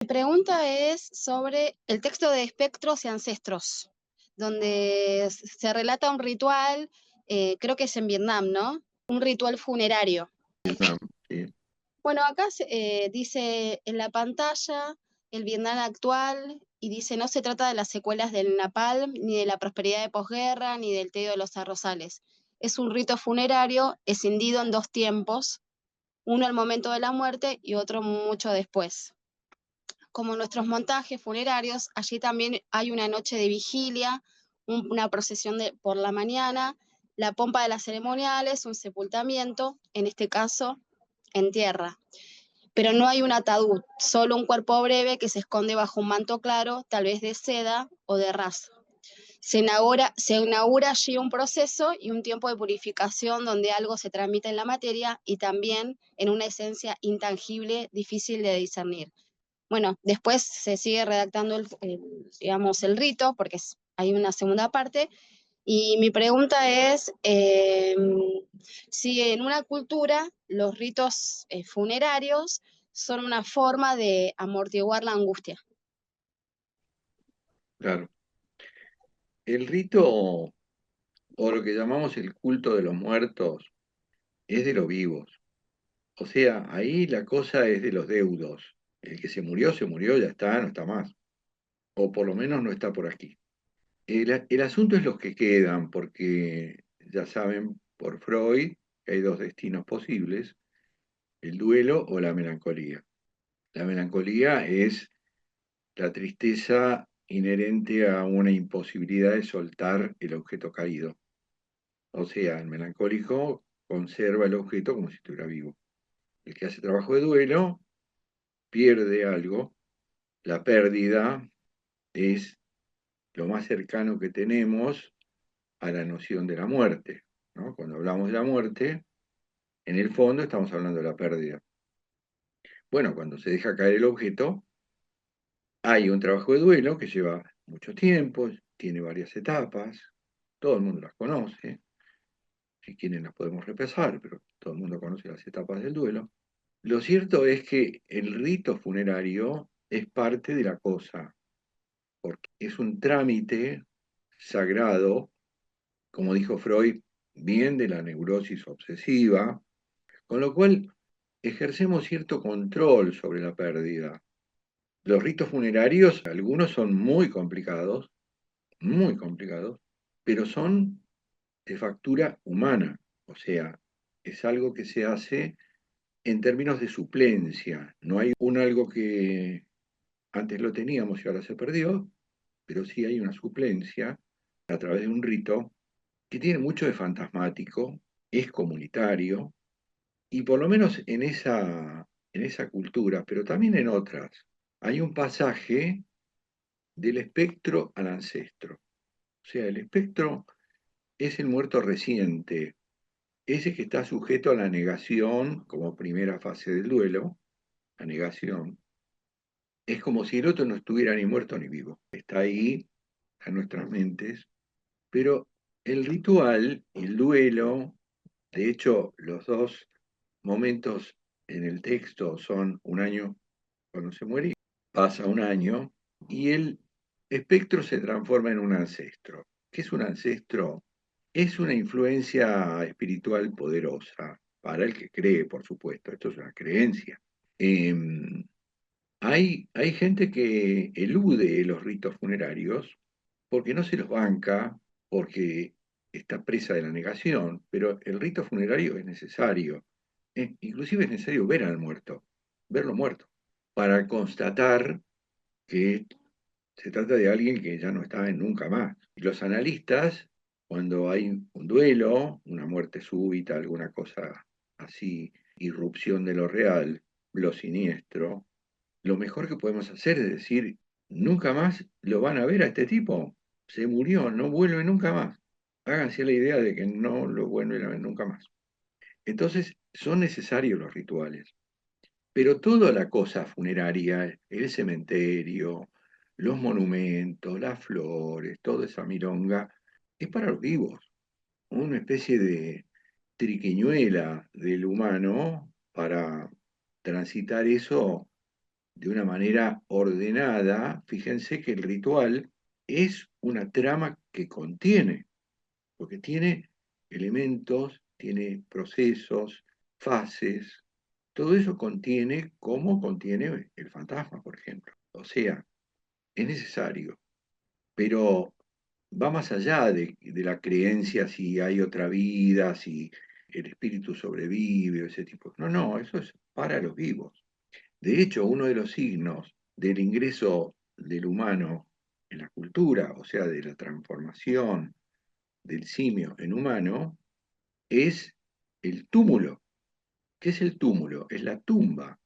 Mi pregunta es sobre el texto de Espectros y Ancestros, donde se relata un ritual, creo que es en Vietnam, ¿no? Un ritual funerario. Vietnam, sí, Bueno, acá dice en la pantalla el Vietnam actual y dice no se trata de las secuelas del Napalm, ni de la prosperidad de posguerra, ni del tedio de los arrozales. Es un rito funerario escindido en dos tiempos, uno al momento de la muerte y otro mucho después. Como nuestros montajes funerarios, allí también hay una noche de vigilia, una procesión por la mañana, la pompa de las ceremoniales, un sepultamiento, en este caso en tierra. Pero no hay un ataúd, solo un cuerpo breve que se esconde bajo un manto claro, tal vez de seda o de raso. Se inaugura allí un proceso y un tiempo de purificación donde algo se transmite en la materia y también en una esencia intangible, difícil de discernir. Bueno, después se sigue redactando digamos, el rito, porque hay una segunda parte, y mi pregunta es si en una cultura los ritos funerarios son una forma de amortiguar la angustia. claro. El rito, o lo que llamamos el culto de los muertos, es de los vivos. O sea, ahí la cosa es de los deudos. El que se murió, ya está, no está más. O por lo menos no está por aquí. El asunto es los que quedan, porque ya saben por Freud que hay dos destinos posibles, el duelo o la melancolía. La melancolía es la tristeza inherente a una imposibilidad de soltar el objeto caído. O sea, el melancólico conserva el objeto como si estuviera vivo. El que hace trabajo de duelo pierde algo. La pérdida es lo más cercano que tenemos a la noción de la muerte, ¿no? Cuando hablamos de la muerte, en el fondo estamos hablando de la pérdida. Bueno, cuando se deja caer el objeto, hay un trabajo de duelo que lleva mucho tiempo, tiene varias etapas, todo el mundo las conoce, si quieren las podemos repasar, pero todo el mundo conoce las etapas del duelo. Lo cierto es que el rito funerario es parte de la cosa, porque es un trámite sagrado, como dijo Freud, bien de la neurosis obsesiva, con lo cual ejercemos cierto control sobre la pérdida. Los ritos funerarios, algunos son muy complicados, pero son de factura humana, o sea, es algo que se hace en términos de suplencia. No hay un algo que antes lo teníamos y ahora se perdió, pero sí hay una suplencia a través de un rito que tiene mucho de fantasmático, es comunitario, y por lo menos en esa cultura, pero también en otras, hay un pasaje del espectro al ancestro. O sea, el espectro es el muerto reciente, ese que está sujeto a la negación como primera fase del duelo, la negación. Es como si el otro no estuviera ni muerto ni vivo. Está ahí, en nuestras mentes, pero el ritual, el duelo, de hecho, los dos momentos en el texto son un año cuando se muere, pasa un año y el espectro se transforma en un ancestro. ¿Qué es un ancestro? Es una influencia espiritual poderosa para el que cree, por supuesto. Esto es una creencia. Eh, hay gente que elude los ritos funerarios porque no se los banca, porque está presa de la negación, pero el rito funerario es necesario. Inclusive es necesario ver al muerto, verlo muerto, para constatar que se trata de alguien que ya no está en nunca más. Y los analistas, cuando hay un duelo, una muerte súbita, alguna cosa así, irrupción de lo real, lo siniestro, lo mejor que podemos hacer es decir, nunca más lo van a ver a este tipo. Se murió, no vuelve nunca más. Háganse la idea de que no lo vuelven a ver nunca más. Entonces, son necesarios los rituales. Pero toda la cosa funeraria, el cementerio, los monumentos, las flores, toda esa milonga, es para los vivos, una especie de triquiñuela del humano para transitar eso de una manera ordenada, fíjense que el ritual es una trama que contiene, porque tiene elementos, tiene procesos, fases, todo eso contiene como contiene el fantasma, por ejemplo. O sea, es necesario, pero va más allá de la creencia si hay otra vida, si el espíritu sobrevive, ese tipo. No, no, eso es para los vivos. De hecho, uno de los signos del ingreso del humano en la cultura, o sea, de la transformación del simio en humano, es el túmulo. ¿Qué es el túmulo? Es la tumba.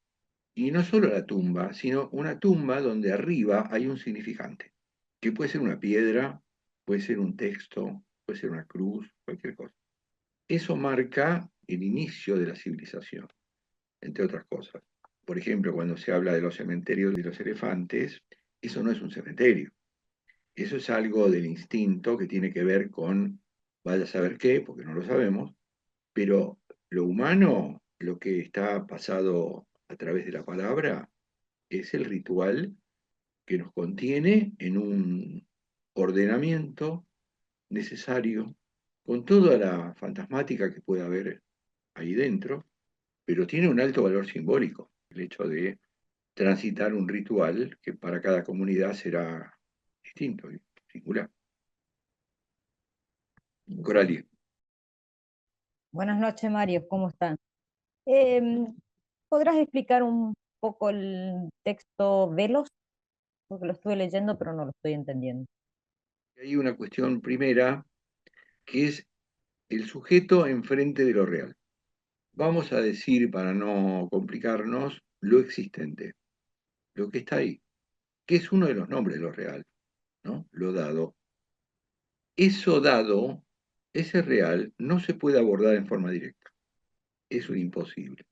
Y no solo la tumba, sino una tumba donde arriba hay un significante, que puede ser una piedra, puede ser un texto, puede ser una cruz, cualquier cosa. Eso marca el inicio de la civilización, entre otras cosas. Por ejemplo, cuando se habla de los cementerios de los elefantes, eso no es un cementerio. Eso es algo del instinto que tiene que ver con, vaya a saber qué, porque no lo sabemos, pero lo humano, lo que está pasado a través de la palabra, es el ritual que nos contiene en un ordenamiento necesario, con toda la fantasmática que puede haber ahí dentro, pero tiene un alto valor simbólico, el hecho de transitar un ritual que para cada comunidad será distinto y singular. Coralie. Buenas noches, Mario, ¿cómo están? Em, ¿Podrás explicar un poco el texto Velos? Porque lo estuve leyendo, pero no lo estoy entendiendo. Hay una cuestión primera que es el sujeto enfrente de lo real. Vamos a decir, para no complicarnos, lo existente, lo que está ahí, que es uno de los nombres de lo real, ¿no? Lo dado. Eso dado, ese real, no se puede abordar en forma directa. Es un imposible.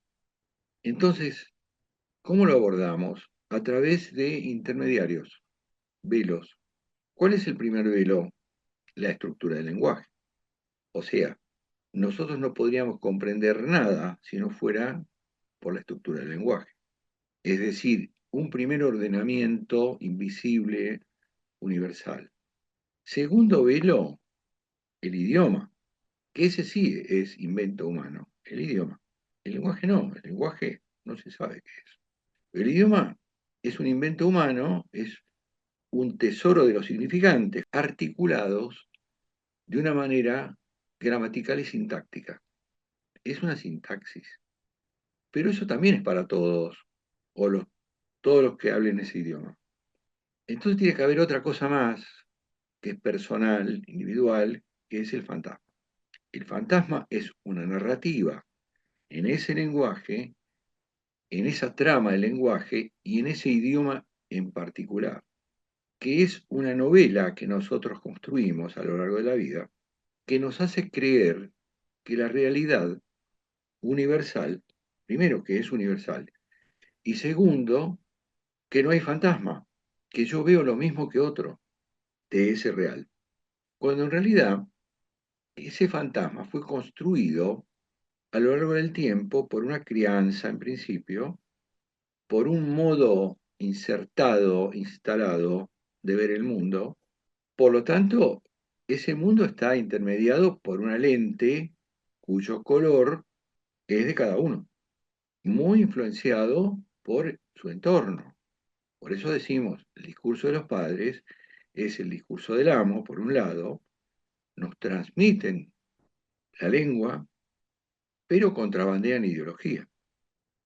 Entonces, ¿cómo lo abordamos? A través de intermediarios, velos. ¿Cuál es el primer velo? La estructura del lenguaje. O sea, nosotros no podríamos comprender nada si no fuera por la estructura del lenguaje. Es decir, un primer ordenamiento invisible, universal. Segundo velo, el idioma, que ese sí es invento humano, el idioma. El lenguaje no, el lenguaje no se sabe qué es. El idioma es un invento humano, es un tesoro de los significantes articulados de una manera gramatical y sintáctica. Es una sintaxis. Pero eso también es para todos, o todos los que hablen ese idioma. Entonces tiene que haber otra cosa más, que es personal, individual, que es el fantasma. El fantasma es una narrativa en ese lenguaje, en esa trama del lenguaje y en ese idioma en particular, que es una novela que nosotros construimos a lo largo de la vida, que nos hace creer que la realidad universal, primero que es universal, y segundo, que no hay fantasma, que yo veo lo mismo que otro de ese real, cuando en realidad ese fantasma fue construido a lo largo del tiempo por una crianza en principio, por un modo insertado, instalado de ver el mundo. Por lo tanto, ese mundo está intermediado por una lente cuyo color es de cada uno, muy influenciado por su entorno. Por eso decimos, el discurso de los padres es el discurso del amo, por un lado, nos transmiten la lengua, pero contrabandean ideología,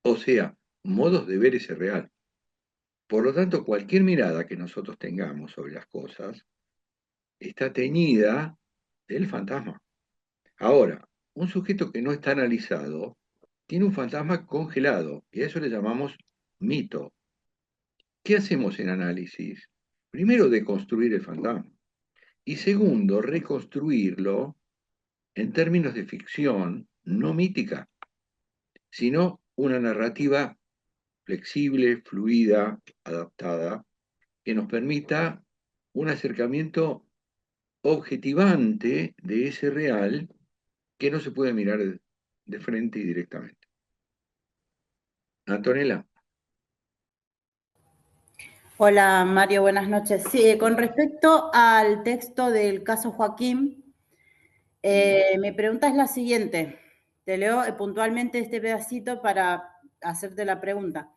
o sea, modos de ver ese real. Por lo tanto, cualquier mirada que nosotros tengamos sobre las cosas está teñida del fantasma. Ahora, un sujeto que no está analizado tiene un fantasma congelado y a eso le llamamos mito. ¿Qué hacemos en análisis? Primero, deconstruir el fantasma y segundo, reconstruirlo en términos de ficción no mítica, sino una narrativa flexible, fluida, adaptada, que nos permita un acercamiento objetivante de ese real que no se puede mirar de frente y directamente. Antonella. Hola Mario, buenas noches. Sí, con respecto al texto del caso Joaquín, mi pregunta es la siguiente. Te leo puntualmente este pedacito para hacerte la pregunta.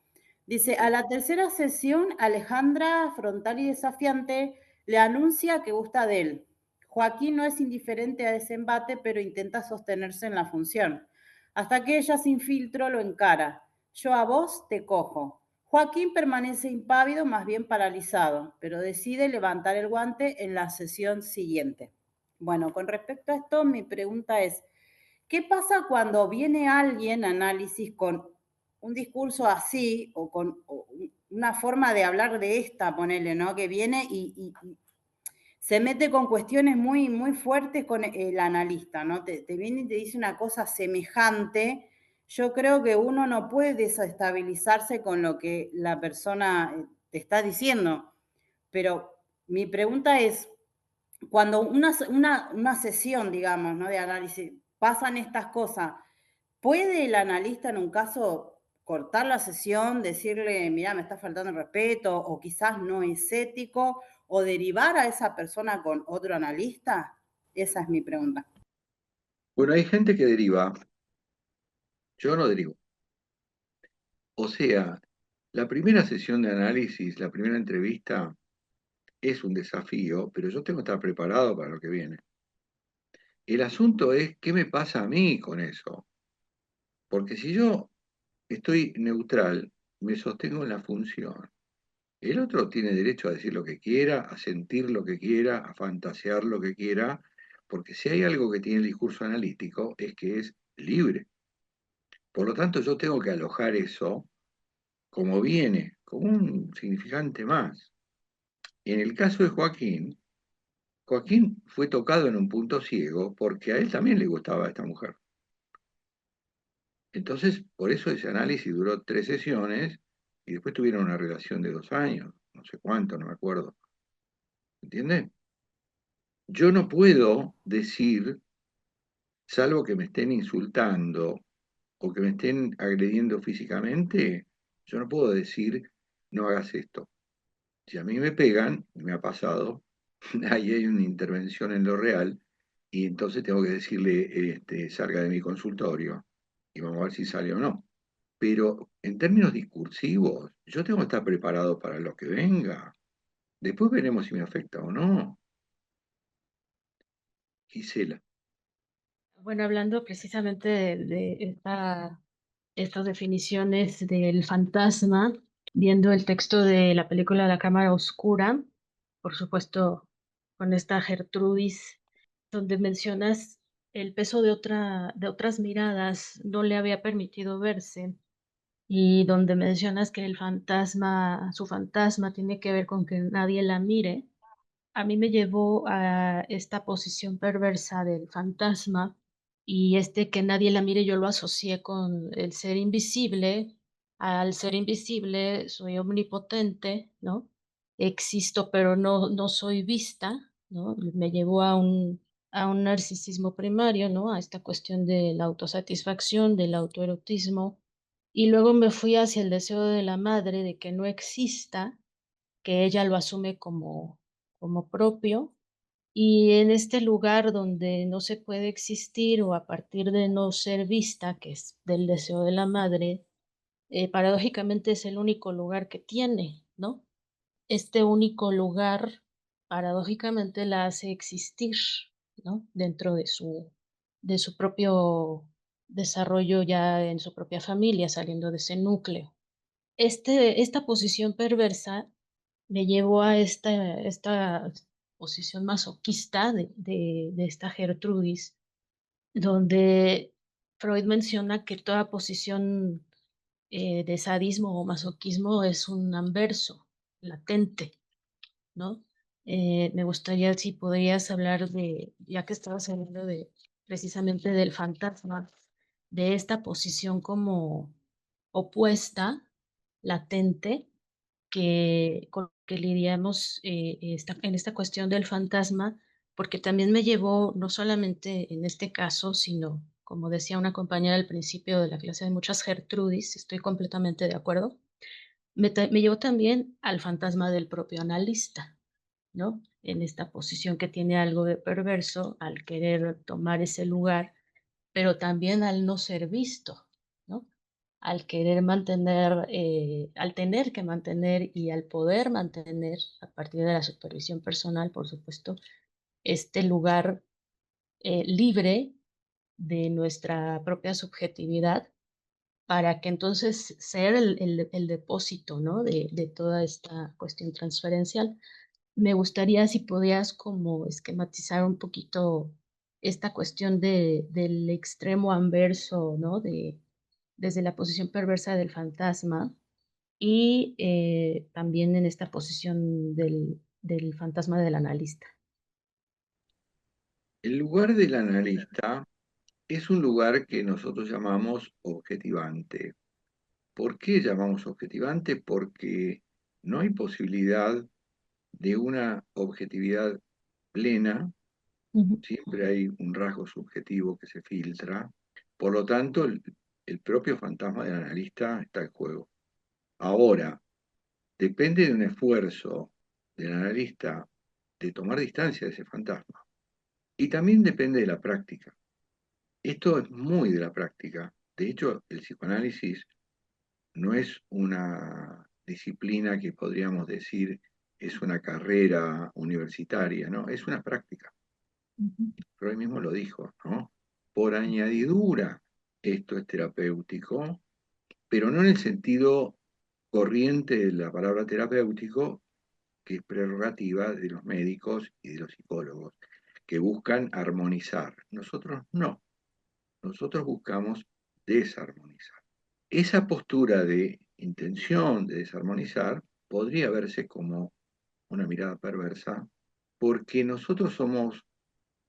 Dice, a la tercera sesión, Alejandra, frontal y desafiante, le anuncia que gusta de él. Joaquín no es indiferente a ese embate, pero intenta sostenerse en la función. Hasta que ella sin filtro lo encara. Yo a vos te cojo. Joaquín permanece impávido, más bien paralizado, pero decide levantar el guante en la sesión siguiente. Bueno, con respecto a esto, mi pregunta es, ¿qué pasa cuando viene alguien a análisis con un discurso así o con una forma de hablar de esta, ponele, ¿no? Que viene y se mete con cuestiones muy, muy fuertes con el analista, ¿no? Te viene y te dice una cosa semejante. Yo creo que uno no puede desestabilizarse con lo que la persona te está diciendo. Pero mi pregunta es, cuando una sesión, digamos, ¿no? De análisis, pasan estas cosas, ¿puede el analista en un caso cortar la sesión, decirle, mira, me está faltando el respeto, o quizás no es ético, o derivar a esa persona con otro analista? Esa es mi pregunta. Bueno, hay gente que deriva, yo no derivo. O sea, la primera sesión de análisis, la primera entrevista, es un desafío, pero yo tengo que estar preparado para lo que viene. El asunto es, ¿qué me pasa a mí con eso? Porque si yo estoy neutral, me sostengo en la función. El otro tiene derecho a decir lo que quiera, a sentir lo que quiera, a fantasear lo que quiera, porque si hay algo que tiene el discurso analítico es que es libre. Por lo tanto, yo tengo que alojar eso como viene, como un significante más. En el caso de Joaquín, Joaquín fue tocado en un punto ciego porque a él también le gustaba esta mujer. Entonces, por eso ese análisis duró 3 sesiones y después tuvieron una relación de 2 años, no sé cuánto, no me acuerdo. ¿Entiendes? Yo no puedo decir, salvo que me estén insultando o que me estén agrediendo físicamente, yo no puedo decir, no hagas esto. Si a mí me pegan, me ha pasado, ahí hay una intervención en lo real y entonces tengo que decirle, salga de mi consultorio y vamos a ver si sale o no. Pero en términos discursivos, yo tengo que estar preparado para lo que venga. Después veremos si me afecta o no. Gisela. Bueno, hablando precisamente de estas definiciones del fantasma, viendo el texto de la película La Cámara Oscura, por supuesto, con esta Gertrudis, donde mencionas el peso de otras miradas no le había permitido verse, y donde mencionas que el fantasma, su fantasma tiene que ver con que nadie la mire. A mí me llevó a esta posición perversa del fantasma, y que nadie la mire, yo lo asocié con el ser invisible. Al ser invisible soy omnipotente, ¿no? Existo, pero no soy vista, ¿no? Me llevó a un narcisismo primario, ¿no? A esta cuestión de la autosatisfacción, del autoerotismo, y luego me fui hacia el deseo de la madre de que no exista, que ella lo asume como propio, y en este lugar donde no se puede existir o a partir de no ser vista, que es del deseo de la madre, paradójicamente es el único lugar que tiene, ¿no? Este único lugar paradójicamente la hace existir, ¿no? Dentro de su propio desarrollo ya en su propia familia, saliendo de ese núcleo. Esta posición perversa me llevó a esta posición masoquista de esta Gertrudis, donde Freud menciona que toda posición de sadismo o masoquismo es un anverso, latente, ¿no? Me gustaría si podrías hablar de, ya que estabas hablando de precisamente del fantasma, de esta posición como opuesta, latente, con que lidiamos en esta cuestión del fantasma, porque también me llevó, no solamente en este caso, sino, como decía una compañera al principio de la clase, de muchas Gertrudis, estoy completamente de acuerdo, me llevó también al fantasma del propio analista, ¿no? En esta posición que tiene algo de perverso al querer tomar ese lugar, pero también al no ser visto, ¿no? Al querer mantener, al tener que mantener y al poder mantener, a partir de la supervisión personal, por supuesto, este lugar libre de nuestra propia subjetividad, para que entonces ser el depósito, ¿no? De toda esta cuestión transferencial. Me gustaría si podías como esquematizar un poquito esta cuestión del extremo anverso, ¿no? Desde la posición perversa del fantasma y también en esta posición del fantasma del analista. El lugar del analista es un lugar que nosotros llamamos objetivante. ¿Por qué llamamos objetivante? Porque no hay posibilidad de una objetividad plena, Ujú, siempre hay un rasgo subjetivo que se filtra, por lo tanto el propio fantasma del analista está en juego. Ahora, depende de un esfuerzo del analista de tomar distancia de ese fantasma y también depende de la práctica. Esto es muy de la práctica. De hecho, el psicoanálisis no es una disciplina que podríamos decir es una carrera universitaria, no, es una práctica. ujú, Freud mismo lo dijo, ¿no? Por añadidura, esto es terapéutico, pero no en el sentido corriente de la palabra terapéutico, que es prerrogativa de los médicos y de los psicólogos, que buscan armonizar. Nosotros no, nosotros buscamos desarmonizar. Esa postura de intención de desarmonizar podría verse como una mirada perversa, porque nosotros somos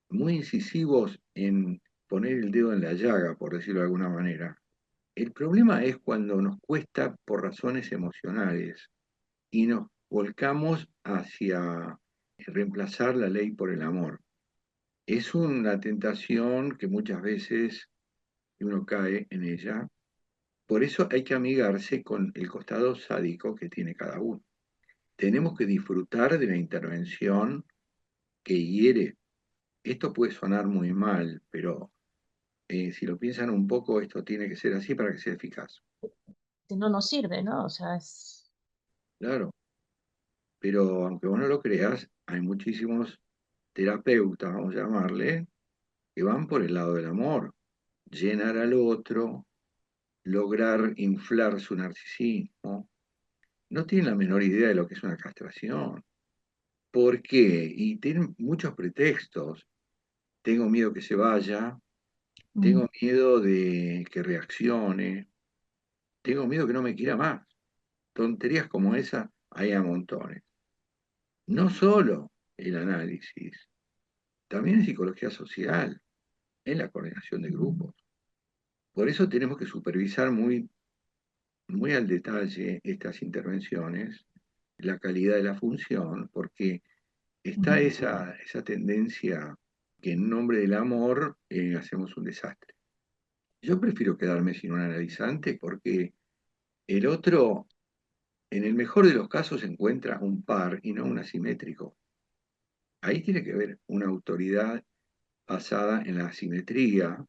muy incisivos en poner el dedo en la llaga, por decirlo de alguna manera. El problema es cuando nos cuesta por razones emocionales y nos volcamos hacia reemplazar la ley por el amor. Es una tentación que muchas veces uno cae en ella. Por eso hay que amigarse con el costado sádico que tiene cada uno. Tenemos que disfrutar de la intervención que hiere. Esto puede sonar muy mal, pero si lo piensan un poco, esto tiene que ser así para que sea eficaz. Si no nos sirve, ¿no? O sea, es... Claro, pero aunque vos no lo creas, hay muchísimos terapeutas, vamos a llamarle, que van por el lado del amor. Llenar al otro, lograr inflar su narcisismo. No tienen la menor idea de lo que es una castración. ¿Por qué? Y tienen muchos pretextos. Tengo miedo que se vaya, Mm, tengo miedo de que reaccione, tengo miedo que no me quiera más. Tonterías como esa hay a montones. No solo el análisis, también en psicología social, en la coordinación de grupos. Por eso tenemos que supervisar muy, muy al detalle estas intervenciones, la calidad de la función, porque está ujú. esa tendencia que en nombre del amor hacemos un desastre. Yo prefiero quedarme sin un analizante porque el otro, en el mejor de los casos, encuentra un par y no un asimétrico. Ahí tiene que haber una autoridad basada en la asimetría,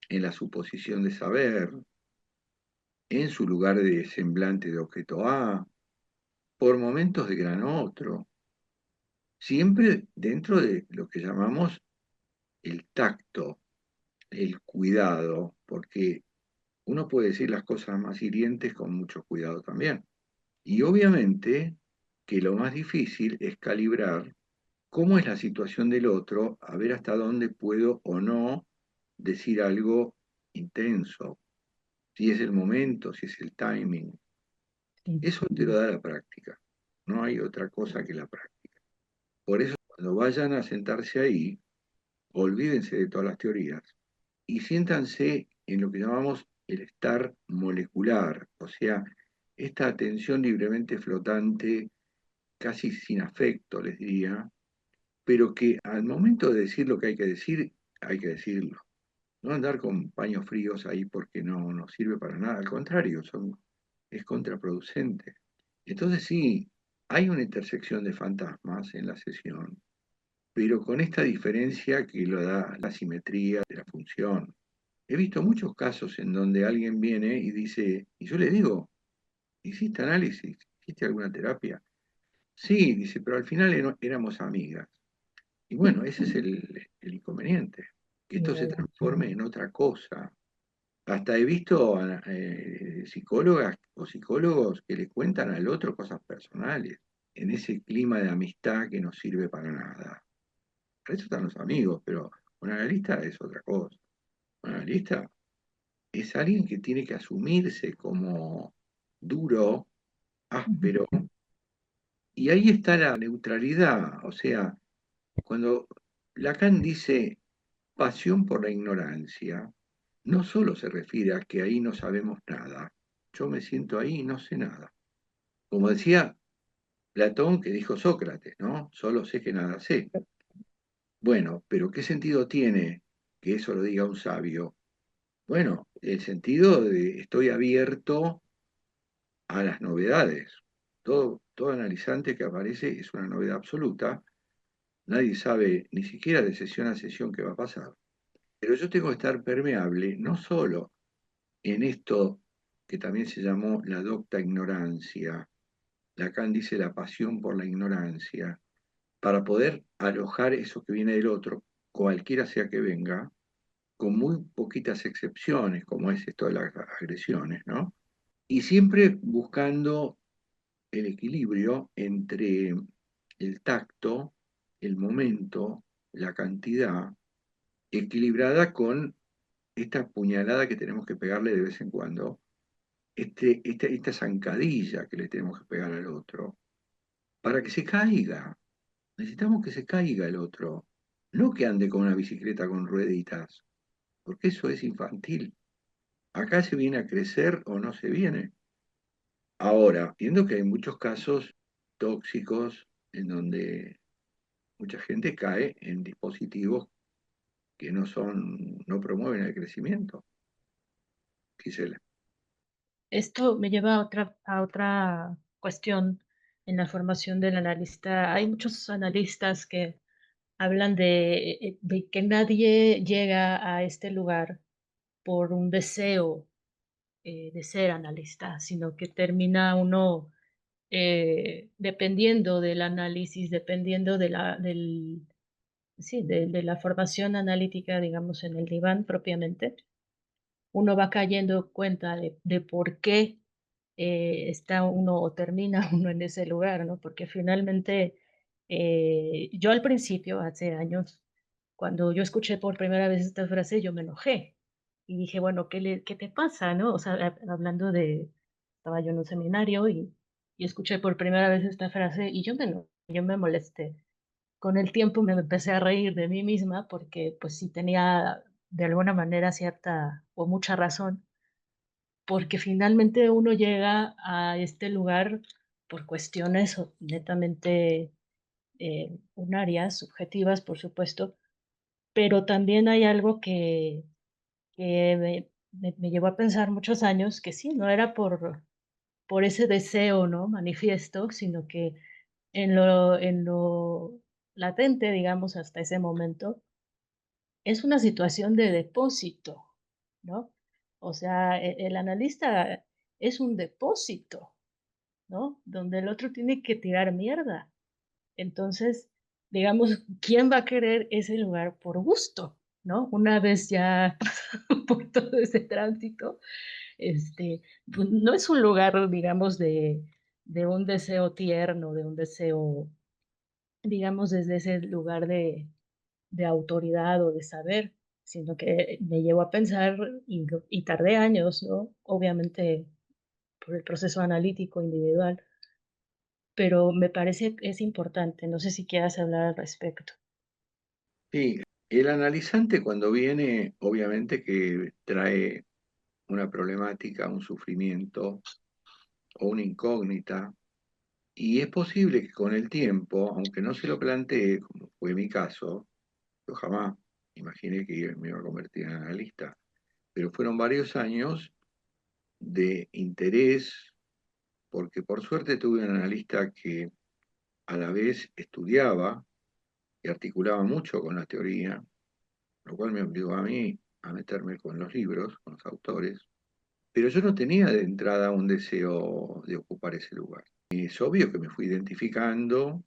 en la suposición de saber, en su lugar de semblante de objeto A, por momentos de gran otro, siempre dentro de lo que llamamos el tacto, el cuidado, porque uno puede decir las cosas más hirientes con mucho cuidado también. Y obviamente que lo más difícil es calibrar cómo es la situación del otro, a ver hasta dónde puedo o no decir algo intenso, si es el momento, si es el timing. Sí. Eso te lo da la práctica, no hay otra cosa que la práctica. Por eso cuando vayan a sentarse ahí, olvídense de todas las teorías y siéntanse en lo que llamamos el estar molecular, o sea, esta atención libremente flotante, casi sin afecto, les diría, pero que al momento de decir lo que hay que decirlo. No andar con paños fríos ahí porque no sirve para nada, al contrario, son es contraproducente. Entonces sí, hay una intersección de fantasmas en la sesión, pero con esta diferencia que lo da la simetría de la función. He visto muchos casos en donde alguien viene y dice, y yo le digo, ¿hiciste análisis? ¿Hiciste alguna terapia? Sí, dice, pero al final éramos amigas. Y bueno, ese es el inconveniente, que esto se transforme en otra cosa. Hasta he visto psicólogas o psicólogos que le cuentan al otro cosas personales, en ese clima de amistad que no sirve para nada. Para eso están los amigos, pero un analista es otra cosa. Un analista es alguien que tiene que asumirse como duro, áspero, y ahí está la neutralidad. O sea, cuando Lacan dice pasión por la ignorancia, no solo se refiere a que ahí no sabemos nada. Yo me siento ahí y no sé nada. Como decía Platón, que dijo Sócrates, ¿no? Solo sé que nada sé. Bueno, pero ¿qué sentido tiene que eso lo diga un sabio? Bueno, el sentido de estoy abierto a las novedades. Todo analizante que aparece es una novedad absoluta. Nadie sabe ni siquiera de sesión a sesión qué va a pasar. Pero yo tengo que estar permeable no solo en esto que también se llamó la docta ignorancia, Lacan dice la pasión por la ignorancia, para poder alojar eso que viene del otro, cualquiera sea que venga, con muy poquitas excepciones, como es esto de las agresiones, ¿no? Y siempre buscando el equilibrio entre el tacto, el momento, la cantidad, equilibrada con esta puñalada que tenemos que pegarle de vez en cuando, esta zancadilla que le tenemos que pegar al otro, para que se caiga. Necesitamos que se caiga el otro, no que ande con una bicicleta con rueditas, porque eso es infantil. Acá se viene a crecer o no se viene. Ahora, viendo que hay muchos casos tóxicos en donde mucha gente cae en dispositivos que no promueven el crecimiento. Gisela. Esto me lleva a otra cuestión en la formación del analista. Hay muchos analistas que hablan de que nadie llega a este lugar por un deseo de ser analista, sino que termina uno dependiendo del análisis, dependiendo sí, de la formación analítica, digamos, en el diván propiamente, uno va cayendo en cuenta de por qué está uno o termina uno en ese lugar, ¿no? Porque finalmente, yo al principio, hace años, cuando yo escuché por primera vez esta frase, yo me enojé y dije, bueno, ¿qué te pasa, no? O sea, hablando estaba yo en un seminario y escuché por primera vez esta frase y yo me molesté. Con el tiempo me empecé a reír de mí misma porque pues sí tenía de alguna manera cierta o mucha razón, porque finalmente uno llega a este lugar por cuestiones netamente unarias, subjetivas, por supuesto, pero también hay algo que me llevó a pensar muchos años que sí, no era por ese deseo, ¿no? Manifiesto, sino que en lo latente, digamos, hasta ese momento, es una situación de depósito, ¿no? O sea, el analista es un depósito, ¿no? Donde el otro tiene que tirar mierda. Entonces, digamos, ¿quién va a querer ese lugar por gusto, ¿no? Una vez ya pasado por todo ese tránsito, pues no es un lugar, digamos, de un deseo tierno, de un deseo, digamos, desde ese lugar de autoridad o de saber, sino que me llevó a pensar y tardé años, ¿no? Obviamente por el proceso analítico individual, pero me parece que es importante. No sé si quieras hablar al respecto. Sí, el analizante cuando viene, obviamente que trae una problemática, un sufrimiento o una incógnita, y es posible que con el tiempo, aunque no se lo plantee, como fue mi caso, yo jamás imaginé que me iba a convertir en analista, pero fueron varios años de interés porque por suerte tuve un analista que a la vez estudiaba y articulaba mucho con la teoría, lo cual me obligó a mí a meterme con los libros, con los autores, pero yo no tenía de entrada un deseo de ocupar ese lugar. Es obvio que me fui identificando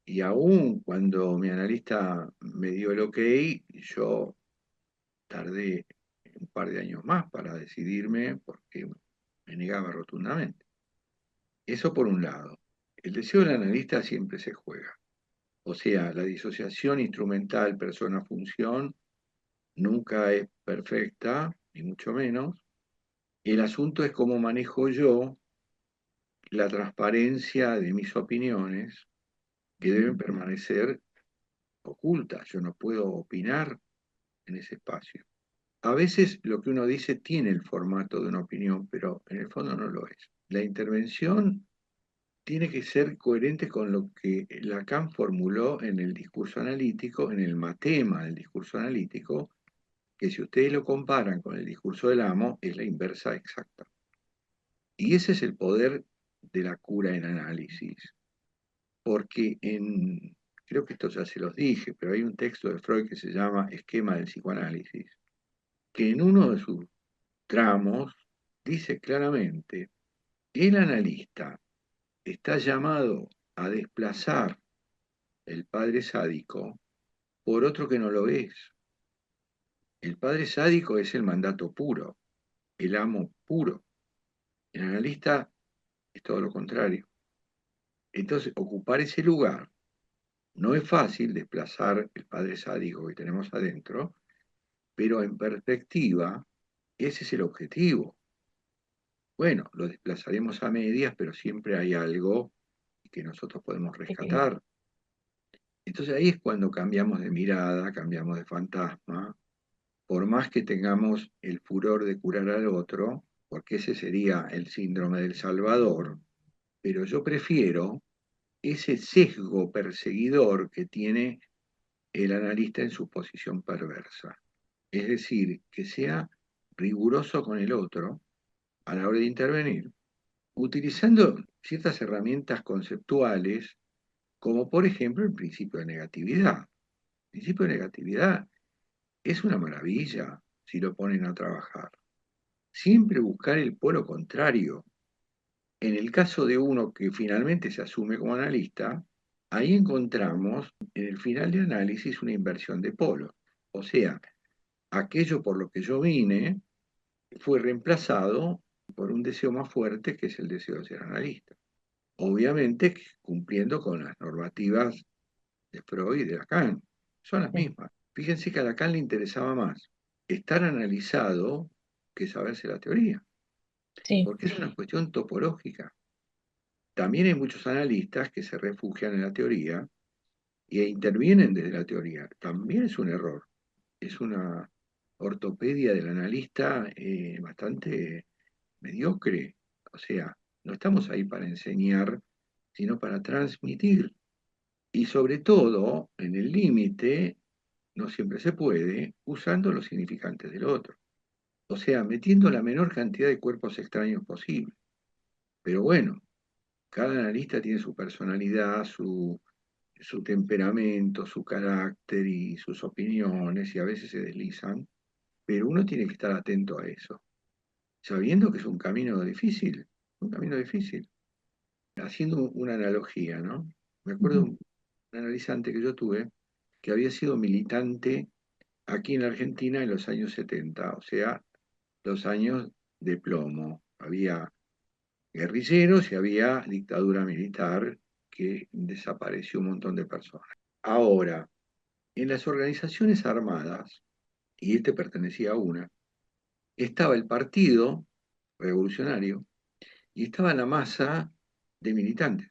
y aún cuando mi analista me dio el ok, yo tardé un par de años más para decidirme porque me negaba rotundamente. Eso por un lado. El deseo del analista siempre se juega. O sea, la disociación instrumental persona-función nunca es perfecta, ni mucho menos. El asunto es cómo manejo yo la transparencia de mis opiniones que deben permanecer ocultas. Yo no puedo opinar en ese espacio. A veces lo que uno dice tiene el formato de una opinión, pero en el fondo no lo es. La intervención tiene que ser coherente con lo que Lacan formuló en el discurso analítico, en el matema del discurso analítico, que si ustedes lo comparan con el discurso del amo, es la inversa exacta. Y ese es el poder de la cura en análisis, porque creo que esto ya se los dije, pero hay un texto de Freud que se llama Esquema del psicoanálisis, que en uno de sus tramos dice claramente, el analista está llamado a desplazar el padre sádico por otro que no lo es. El padre sádico es el mandato puro, el amo puro. El analista es todo lo contrario. Entonces, ocupar ese lugar no es fácil, desplazar el padre sádico que tenemos adentro, pero en perspectiva, ese es el objetivo. Bueno, lo desplazaremos a medias, pero siempre hay algo que nosotros podemos rescatar. Entonces ahí es cuando cambiamos de mirada, cambiamos de fantasma, por más que tengamos el furor de curar al otro, porque ese sería el síndrome del Salvador, pero yo prefiero ese sesgo perseguidor que tiene el analista en su posición perversa. Es decir, que sea riguroso con el otro a la hora de intervenir, utilizando ciertas herramientas conceptuales, como por ejemplo el principio de negatividad. El principio de negatividad es una maravilla si lo ponen a trabajar. Siempre buscar el polo contrario. En el caso de uno que finalmente se asume como analista, ahí encontramos en el final de análisis una inversión de polos. O sea, aquello por lo que yo vine fue reemplazado por un deseo más fuerte que es el deseo de ser analista. Obviamente cumpliendo con las normativas de Freud y de Lacan. Son las mismas. Fíjense que a Lacan le interesaba más estar analizado que saberse la teoría, Sí, porque es una cuestión topológica. También hay muchos analistas que se refugian en la teoría e intervienen desde la teoría. También es un error. Es una ortopedia del analista bastante mediocre. O sea, no estamos ahí para enseñar, sino para transmitir. Y sobre todo, en el límite, no siempre se puede, usando los significantes del otro. O sea, metiendo la menor cantidad de cuerpos extraños posible. Pero bueno, cada analista tiene su personalidad, su temperamento, su carácter y sus opiniones, y a veces se deslizan, pero uno tiene que estar atento a eso, sabiendo que es un camino difícil. Haciendo una analogía, ¿no? Me acuerdo de un analizante que yo tuve que había sido militante aquí en la Argentina en los años 70, o sea, los años de plomo. Había guerrilleros y había dictadura militar que desapareció un montón de personas. Ahora, en las organizaciones armadas, y este pertenecía a una, estaba el partido revolucionario y estaba la masa de militantes.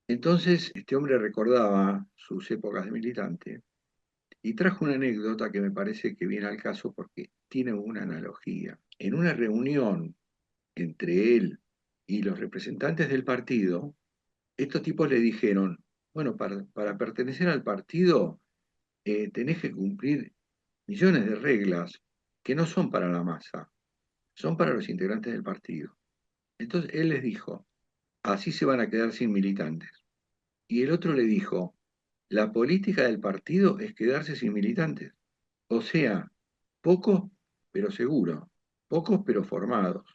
Entonces, este hombre recordaba sus épocas de militante y trajo una anécdota que me parece que viene al caso porque tiene una analogía. En una reunión entre él y los representantes del partido, estos tipos le dijeron, bueno, para pertenecer al partido tenés que cumplir millones de reglas que no son para la masa, son para los integrantes del partido. Entonces él les dijo, así se van a quedar sin militantes. Y el otro le dijo, la política del partido es quedarse sin militantes. O sea, pocos pero seguros, pocos pero formados.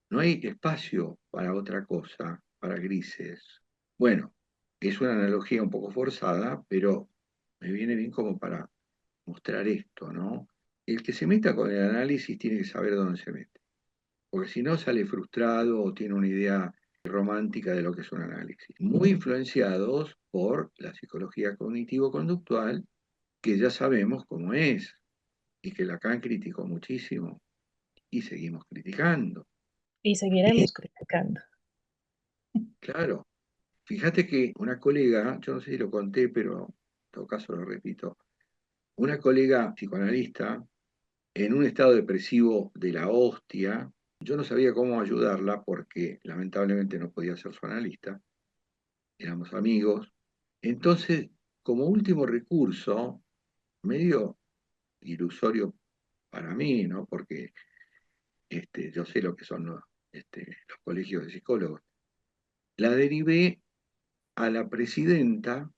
No hay espacio para otra cosa, para grises. Bueno, es una analogía un poco forzada, pero me viene bien como para mostrar esto, ¿no? El que se meta con el análisis tiene que saber dónde se mete, porque si no sale frustrado o tiene una idea romántica de lo que es un análisis. Muy influenciados por la psicología cognitivo-conductual, que ya sabemos cómo es, y que Lacan criticó muchísimo, y seguimos criticando. Y seguiremos criticando. Claro, fíjate que una colega, yo no sé si lo conté, pero en todo caso lo repito, una colega psicoanalista en un estado depresivo de la hostia, yo no sabía cómo ayudarla porque lamentablemente no podía ser su analista, éramos amigos. Entonces, como último recurso, medio ilusorio para mí, ¿no? Porque yo sé lo que son los colegios de psicólogos, la derivé a la presidenta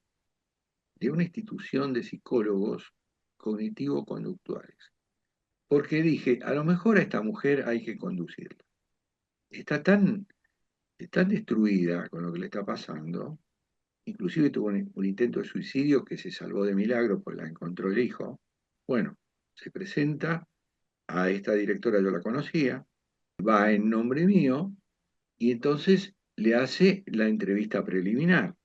de una institución de psicólogos cognitivo-conductuales. Porque dije, a lo mejor a esta mujer hay que conducirla. Está tan destruida con lo que le está pasando, inclusive tuvo un intento de suicidio que se salvó de milagro, pues la encontró el hijo. Bueno, se presenta a esta directora, yo la conocía, va en nombre mío y entonces le hace la entrevista preliminar.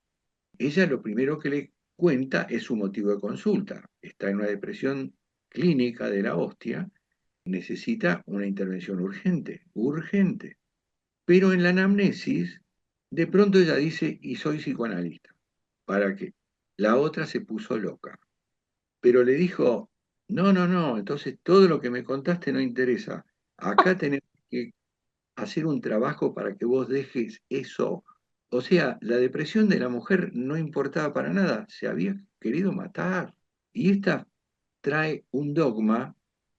Ella lo primero que le cuenta es su motivo de consulta. Está en una depresión clínica de la hostia, necesita una intervención urgente, urgente. Pero en la anamnesis, de pronto ella dice, y soy psicoanalista. ¿Para qué? La otra se puso loca. Pero le dijo, no, no, no, entonces todo lo que me contaste no interesa. Acá tenemos que hacer un trabajo para que vos dejes eso. O sea, la depresión de la mujer no importaba para nada, se había querido matar. Y esta trae un dogma,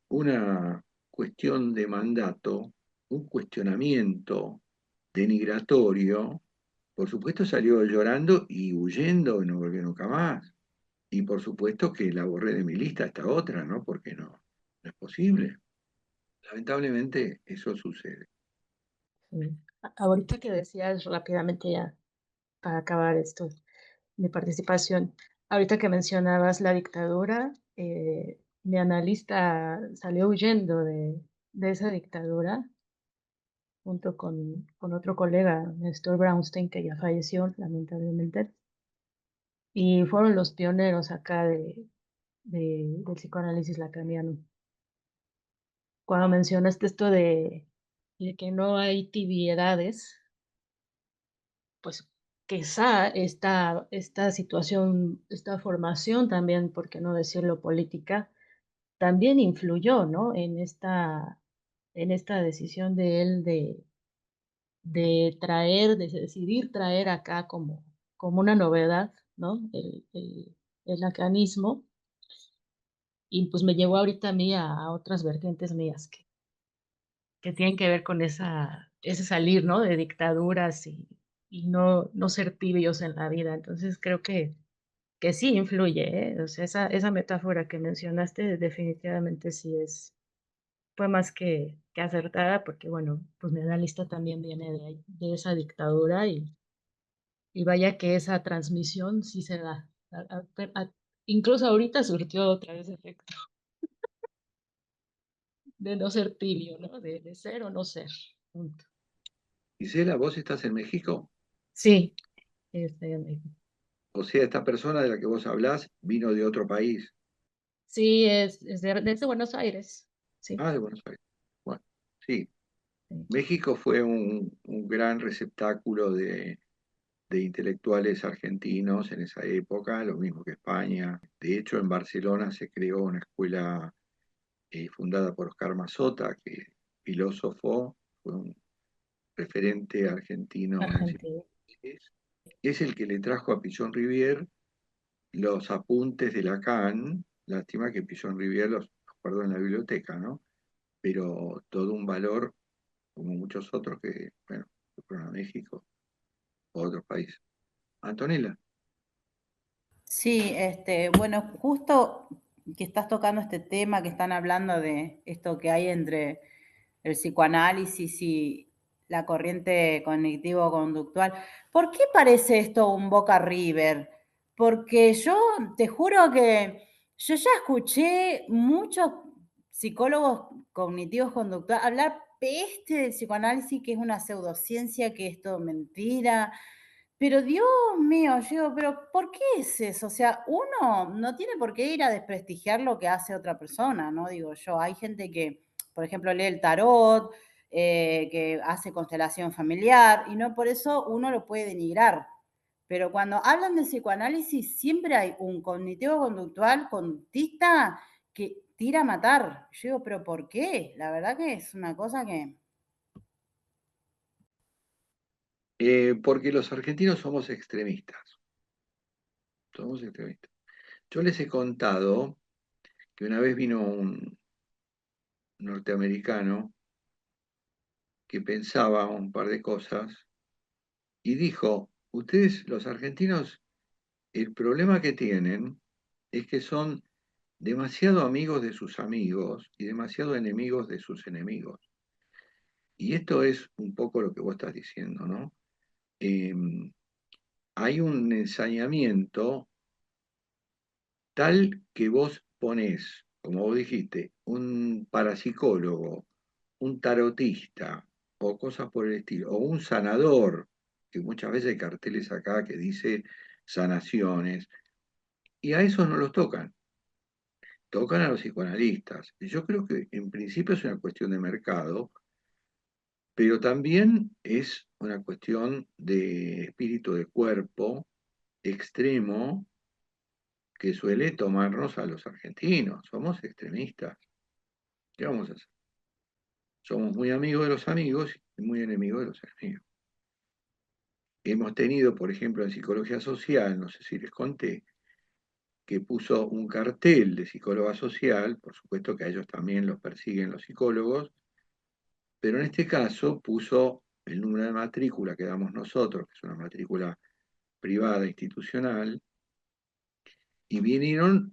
una cuestión de mandato, un cuestionamiento denigratorio. Por supuesto salió llorando y huyendo y no volvió nunca más. Y por supuesto que la borré de mi lista esta otra, ¿no? Porque no es posible. Lamentablemente eso sucede. Ahorita que decías rápidamente ya, para acabar esto, mi participación, ahorita que mencionabas la dictadura, mi analista salió huyendo de esa dictadura junto con otro colega, Néstor Brownstein, que ya falleció lamentablemente, y fueron los pioneros acá del psicoanálisis lacaniano. Cuando mencionaste esto de que no hay tibiedades, pues quizá esta situación, esta formación también, por qué no decirlo política, también influyó, ¿no? En esta decisión de él de decidir traer acá como una novedad, ¿no? El lacanismo, y pues me llevó ahorita a mí a otras vertientes mías que tienen que ver con ese salir, ¿no? De dictaduras y no ser tibios en la vida. Entonces creo que sí influye, ¿eh? O sea, esa metáfora que mencionaste definitivamente sí fue más que acertada, porque bueno, pues mi analista también viene de esa dictadura y vaya que esa transmisión sí se da. Incluso ahorita surtió otra vez efecto de no ser tibio, ¿no? De ser o no ser. Punto. Gisela, vos estás en México. Sí, estoy en México. O sea, esta persona de la que vos hablás vino de otro país. Sí, es desde Buenos Aires. Sí, Ah, de Buenos Aires. Bueno, sí. sí. México fue un gran receptáculo de intelectuales argentinos en esa época, lo mismo que España. De hecho, en Barcelona se creó una escuela fundada por Oscar Mazota, que filósofo, fue un referente argentino en Argentina. psicoanálisis. Es el que le trajo a Pichon Rivière los apuntes de Lacan. Lástima que Pichon Rivière los guardó en la biblioteca, ¿no? Pero todo un valor como muchos otros que, bueno, fueron a México o a otros países. Antonella. Sí, bueno, justo que estás tocando este tema, que están hablando de esto que hay entre el psicoanálisis y la corriente cognitivo-conductual. ¿Por qué parece esto un Boca River? Porque yo te juro que yo ya escuché muchos psicólogos cognitivos conductuales hablar peste del psicoanálisis, que es una pseudociencia, que es todo mentira. Pero Dios mío, yo digo, pero ¿por qué es eso? O sea, uno no tiene por qué ir a desprestigiar lo que hace otra persona, ¿no? Digo yo, hay gente que, por ejemplo, lee el tarot, que hace constelación familiar, y no por eso uno lo puede denigrar. Pero cuando hablan de psicoanálisis, siempre hay un cognitivo-conductual conductista que tira a matar. Yo digo, pero ¿por qué? La verdad que es una cosa que... Porque los argentinos somos extremistas. Somos extremistas. Yo les he contado que una vez vino un norteamericano que pensaba un par de cosas y dijo, ustedes los argentinos, el problema que tienen es que son demasiado amigos de sus amigos y demasiado enemigos de sus enemigos. Y esto es un poco lo que vos estás diciendo, ¿no? Hay un ensañamiento tal que vos ponés, como vos dijiste, un parapsicólogo, un tarotista o cosas por el estilo, o un sanador, que muchas veces hay carteles acá que dice sanaciones, y a esos no los tocan, tocan a los psicoanalistas. Y yo creo que en principio es una cuestión de mercado, pero también es una cuestión de espíritu de cuerpo extremo que suele tomarnos a los argentinos. Somos extremistas. ¿Qué vamos a hacer? Somos muy amigos de los amigos y muy enemigos de los enemigos. Hemos tenido, por ejemplo, en psicología social, no sé si les conté, que puso un cartel de psicóloga social, por supuesto que a ellos también los persiguen los psicólogos, pero en este caso puso el número de matrícula que damos nosotros, que es una matrícula privada, institucional, y vinieron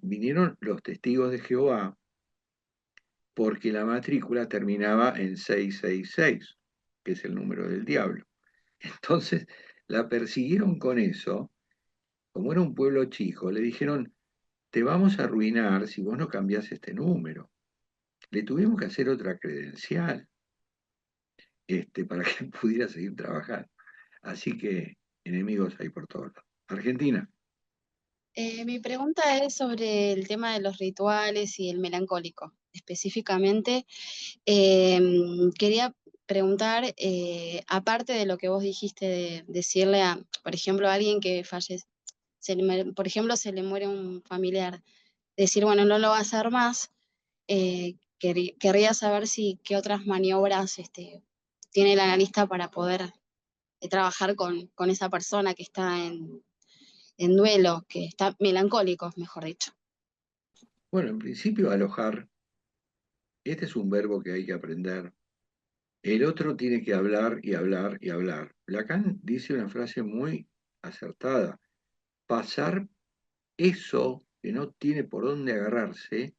los testigos de Jehová porque la matrícula terminaba en 666, que es el número del diablo. Entonces la persiguieron con eso, como era un pueblo chico, le dijeron, te vamos a arruinar si vos no cambiás este número. Le tuvimos que hacer otra credencial para que pudiera seguir trabajando. Así que enemigos hay por todos lados. Argentina. Mi pregunta es sobre el tema de los rituales y el melancólico. Específicamente, quería preguntar, aparte de lo que vos dijiste de decirle a, por ejemplo, a alguien que fallece, por ejemplo, se le muere un familiar, decir, bueno, no lo va a hacer más, querría saber si qué otras maniobras tiene el analista para poder trabajar con esa persona que está en duelo, que está melancólico, mejor dicho. Bueno, en principio alojar, este es un verbo que hay que aprender. El otro tiene que hablar y hablar y hablar. Lacan dice una frase muy acertada, pasar eso que no tiene por dónde agarrarse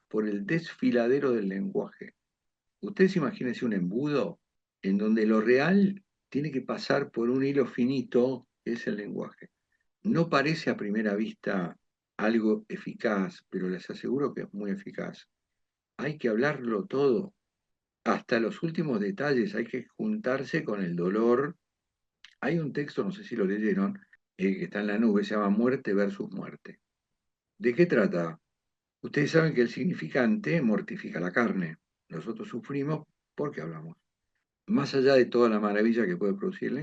por el desfiladero del lenguaje. Ustedes imagínense un embudo en donde lo real tiene que pasar por un hilo finito, que es el lenguaje. No parece a primera vista algo eficaz, pero les aseguro que es muy eficaz. Hay que hablarlo todo, hasta los últimos detalles, hay que juntarse con el dolor. Hay un texto, no sé si lo leyeron, que está en la nube, se llama Muerte versus Muerte. ¿De qué trata? Ustedes saben que el significante mortifica la carne. Nosotros sufrimos porque hablamos. Más allá de toda la maravilla que puede producir el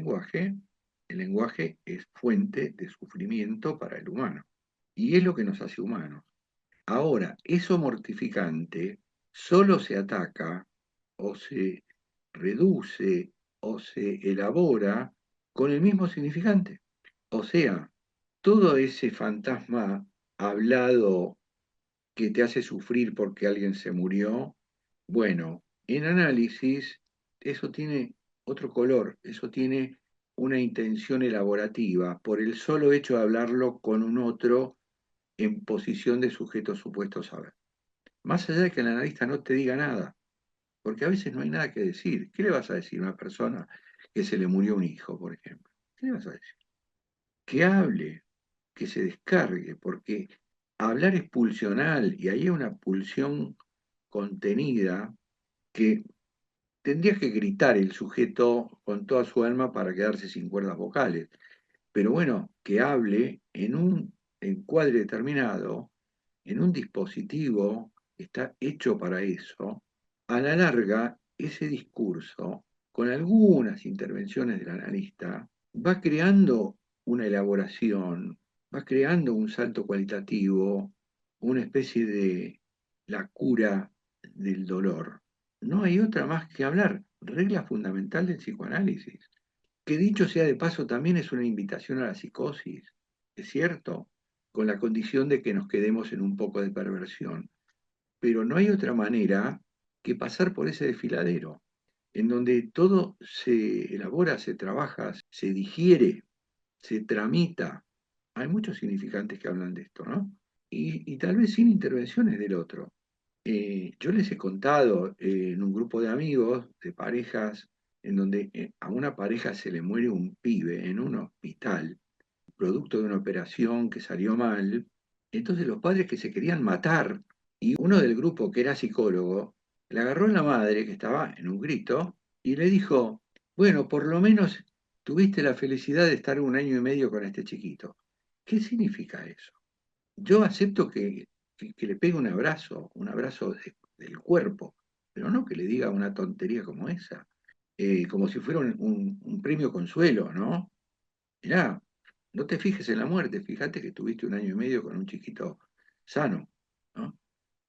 lenguaje es fuente de sufrimiento para el humano. Y es lo que nos hace humanos. Ahora, eso mortificante solo se ataca o se reduce o se elabora con el mismo significante. O sea, todo ese fantasma hablado que te hace sufrir porque alguien se murió, bueno, en análisis eso tiene otro color, eso tiene una intención elaborativa por el solo hecho de hablarlo con un otro en posición de sujeto supuesto saber. Más allá de que el analista no te diga nada, porque a veces no hay nada que decir. ¿Qué le vas a decir a una persona que se le murió un hijo, por ejemplo? ¿Qué le vas a decir? Que hable, que se descargue, porque hablar es pulsional y ahí hay una pulsión contenida que tendría que gritar el sujeto con toda su alma para quedarse sin cuerdas vocales. Pero bueno, que hable en un encuadre determinado, en un dispositivo que está hecho para eso, a la larga, ese discurso, con algunas intervenciones del analista, va creando una elaboración, va creando un salto cualitativo, una especie de la cura del dolor. No hay otra más que hablar, regla fundamental del psicoanálisis, que dicho sea de paso también es una invitación a la psicosis, es cierto, con la condición de que nos quedemos en un poco de perversión. Pero no hay otra manera que pasar por ese desfiladero, en donde todo se elabora, se trabaja, se digiere, se tramita. Hay muchos significantes que hablan de esto, ¿no? Y tal vez sin intervenciones del otro. Yo les he contado en un grupo de amigos, de parejas, en donde a una pareja se le muere un pibe en un hospital, producto de una operación que salió mal. Entonces los padres que se querían matar, y uno del grupo que era psicólogo, le agarró a la madre que estaba en un grito y le dijo, bueno, por lo menos tuviste la felicidad de estar 1 año y medio con este chiquito. ¿Qué significa eso? Yo acepto que le pegue un abrazo del cuerpo, pero no que le diga una tontería como esa, como si fuera un premio consuelo, ¿no? Mirá, no te fijes en la muerte, fíjate que tuviste 1 año y medio con un chiquito sano.